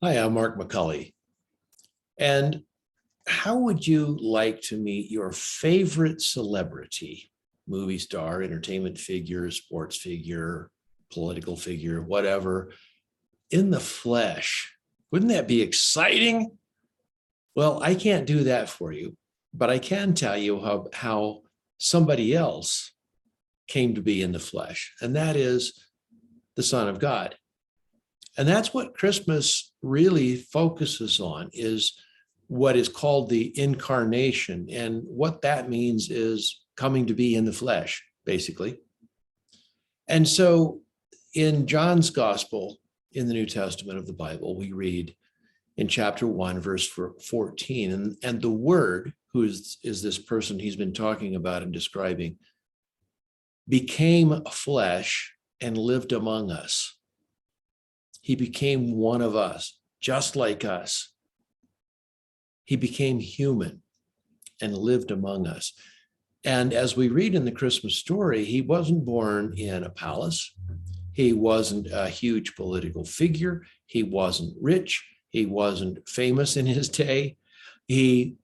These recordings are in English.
Hi, I'm Mark McCulley. And how would you like to meet your favorite celebrity, movie star, entertainment figure, sports figure, political figure, whatever, in the flesh? Wouldn't that be exciting? Well, I can't do that for you, but I can tell you how somebody else came to be in the flesh, and that is the Son of God. And that's what Christmas really focuses on, is what is called the incarnation. And what that means is coming to be in the flesh, basically. And so in John's gospel in the New Testament of the Bible, we read in chapter 1, verse 14, and the Word, who is this person he's been talking about and describing, became flesh and lived among us. He became one of us, just like us. He became human and lived among us. And as we read in the Christmas story, he wasn't born in a palace. He wasn't a huge political figure. He wasn't rich. He wasn't famous in his day. He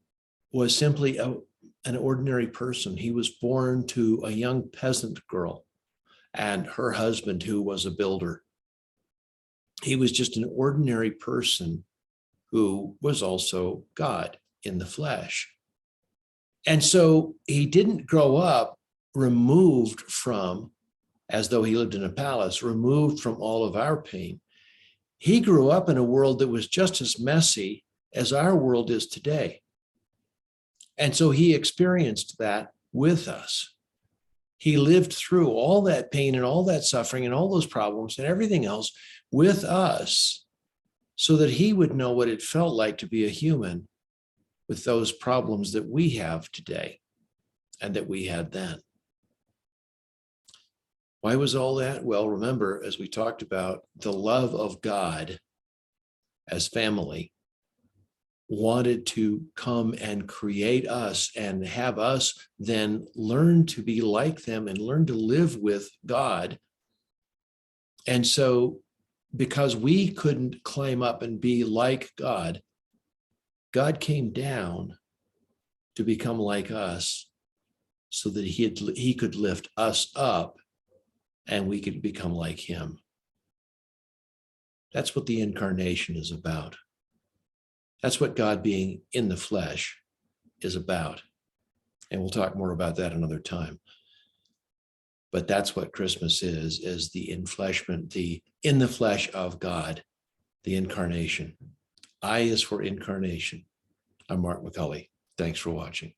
was simply an ordinary person. He was born to a young peasant girl and her husband, who was a builder. He was just an ordinary person who was also God in the flesh. And so he didn't grow up removed from, as though he lived in a palace, removed from all of our pain. He grew up in a world that was just as messy as our world is today. And so he experienced that with us. He lived through all that pain and all that suffering and all those problems and everything else with us, so that he would know what it felt like to be a human with those problems that we have today and that we had then. Why was all that? Well, remember, as we talked about, the love of God as family wanted to come and create us and have us then learn to be like them and learn to live with God. And so, because we couldn't climb up and be like God, God came down to become like us so that he could lift us up and we could become like him. That's what the incarnation is about. That's what God being in the flesh is about. And we'll talk more about that another time. But that's what Christmas is the enfleshment, the in the flesh of God, the incarnation. I is for incarnation. I'm Mark McCulley. Thanks for watching.